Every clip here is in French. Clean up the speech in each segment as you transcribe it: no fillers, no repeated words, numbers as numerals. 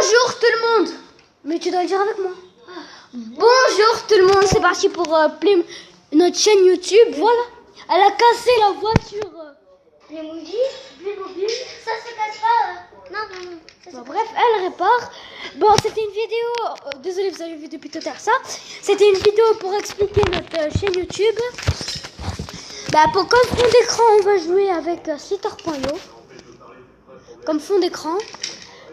Bonjour tout le monde. Mais tu dois le dire avec moi. Bonjour tout le monde, c'est parti pour notre chaîne YouTube. Voilà, elle a cassé la voiture. Playmobil, Ça se casse pas. Non. Bon, bref, elle répare. Bon, c'était une vidéo. Désolé, vous avez vu depuis tout à l'heure ça. C'était une vidéo pour expliquer notre chaîne YouTube. Bah, comme fond d'écran, on va jouer avec Slither.io. Comme fond d'écran.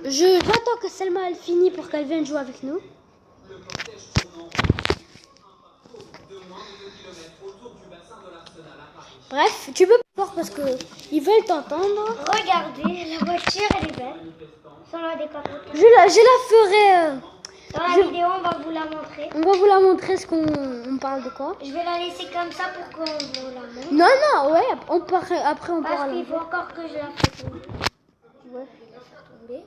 J'attends que Selma elle finisse pour qu'elle vienne jouer avec nous. Bref, tu peux pas parce que ils veulent t'entendre. Regardez, la voiture elle est belle. Sans la décapotable. Je la ferai. Dans la vidéo, on va vous la montrer. On va vous la montrer on parle de quoi. Je vais la laisser comme ça pour qu'on vous la montre. Non, ouais, après on Parce pourra qu'il faut encore que je la fasse tomber. Ouais. Je vais la faire tomber.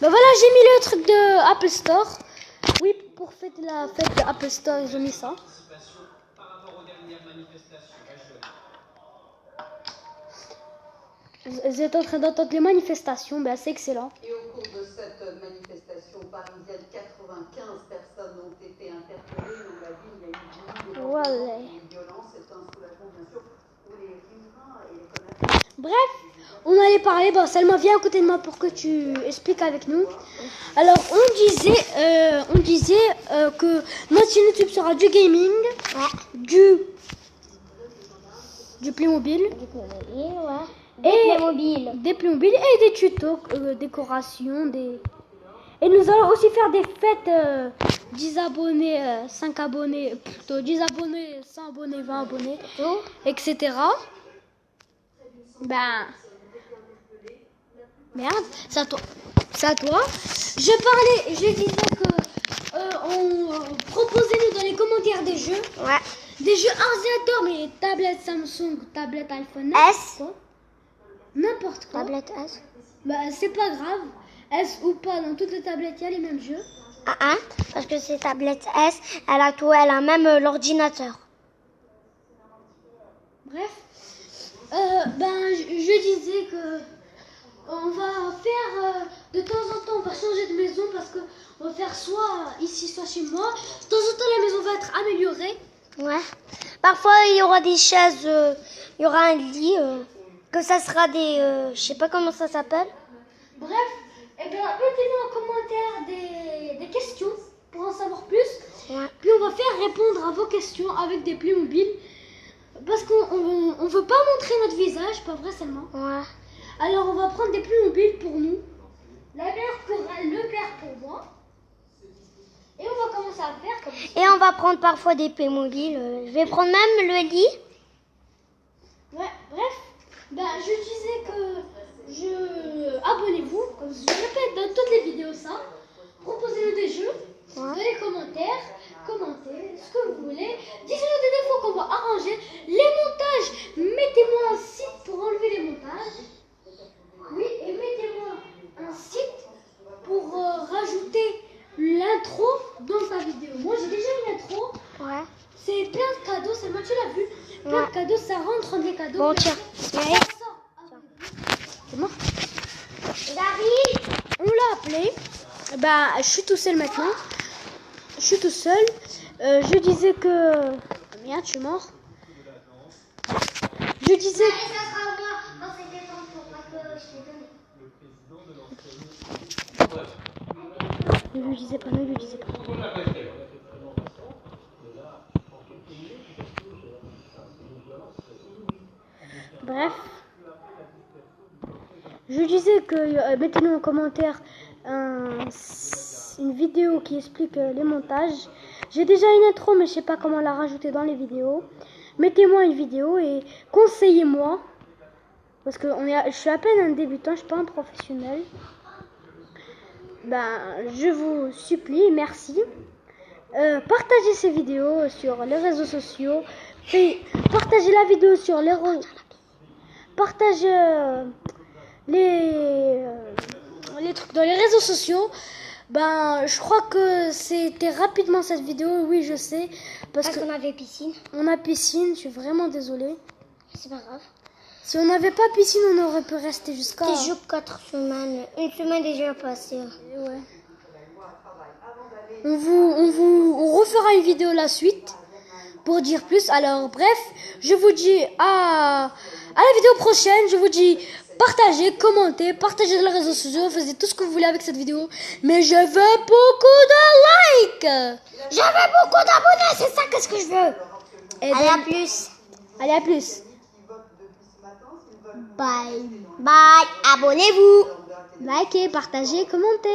Ben voilà, j'ai mis le truc de Apple Store. Oui, pour fêter la fête de Apple Store, ils ont mis ça. Vous êtes en train d'entendre les manifestations, ben c'est excellent. Et au cours de cette manifestation parisienne, 95 personnes ont été interpellées. Dans la ville, il y a eu de violences. C'est un soulagement, bien sûr, pour les riverains et les commerçants. Bref, on allait parler. Bon, Selma, viens à côté de moi pour que tu expliques avec nous. Alors, on disait que notre chaîne YouTube sera du gaming, du Playmobil. Des Playmobil et des tutos, décorations, Et nous allons aussi faire des fêtes 10 abonnés, 5 abonnés, plutôt 10 abonnés, 100 abonnés, 20 abonnés, etc. Ben, merde, c'est à toi. Je disais que proposez-nous dans les commentaires des jeux. Ouais. Des jeux ordinateurs, mais tablettes Samsung, tablettes iPhone, n'importe quoi. Tablette S. Bah, c'est pas grave. S ou pas, dans toutes les tablettes, il y a les mêmes jeux. Parce que c'est tablette S, elle a même l'ordinateur. Bref, je disais que on va faire de temps en temps, on va changer de maison parce que on va faire soit ici, soit chez moi. De temps en temps, la maison va être améliorée. Ouais. Parfois, il y aura des chaises, il y aura un lit, que ça sera des... je sais pas comment ça s'appelle. Bref, mettez-nous en commentaire des questions pour en savoir plus. Ouais. Puis on va faire répondre à vos questions avec des Playmobil. Parce qu'on veut pas montrer notre visage, pas vrai seulement. Ouais. Alors on va prendre des Playmobil pour nous. La mère pour elle, le père pour moi. Et on va commencer à faire comme ça. Et on va prendre parfois des Playmobil. Je vais prendre même le lit. Ouais, bref. Je disais que abonnez-vous, comme je répète dans toutes les vidéos ça. Proposez-nous des jeux, dans les commentaires, commentez ce que vous voulez. Dites-nous des défauts qu'on va arranger. Les montages, mettez-moi un site pour enlever les montages. Oui, et mettez-moi un site pour rajouter l'intro dans ta vidéo. Moi j'ai déjà une intro. Ouais. C'est plein de cadeaux, c'est moi tu l'as vu. Plein de cadeaux, ça rentre dans les cadeaux. Bon, tiens. C'est mort. J'arrive. On l'a appelé. Je suis tout seul maintenant. Je suis tout seul. Je disais que... Merde, je suis mort. Je disais... Et ça sera moi quand c'était ton tour, parce que je t'ai donné. Ne lui disais pas, ne lui disais pas. Bref. Je disais que mettez-nous en commentaire une vidéo qui explique les montages. J'ai déjà une intro, mais je sais pas comment la rajouter dans les vidéos. Mettez-moi une vidéo et conseillez-moi. Parce que je suis à peine un débutant, je suis pas un professionnel. Je vous supplie, merci. Partagez ces vidéos sur les réseaux sociaux. Partagez la vidéo sur les réseaux. Partagez les trucs dans les réseaux sociaux. Je crois que c'était rapidement cette vidéo. Oui, je sais. Parce qu'on avait piscine. On a piscine, je suis vraiment désolée. C'est pas grave. Si on n'avait pas piscine, on aurait pu rester jusqu'à... Déjà 4 semaines. Une semaine déjà passée. Ouais. On refera une vidéo la suite pour dire plus. Alors bref, je vous dis à la vidéo prochaine. Je vous dis partagez, commentez, partagez sur les réseaux sociaux, faites tout ce que vous voulez avec cette vidéo. Mais je veux beaucoup de likes. Je veux beaucoup d'abonnés, c'est ça qu'est-ce que je veux. Et Allez, à plus. Allez, à plus. Bye. Bye. Abonnez-vous. Likez, partagez, commentez.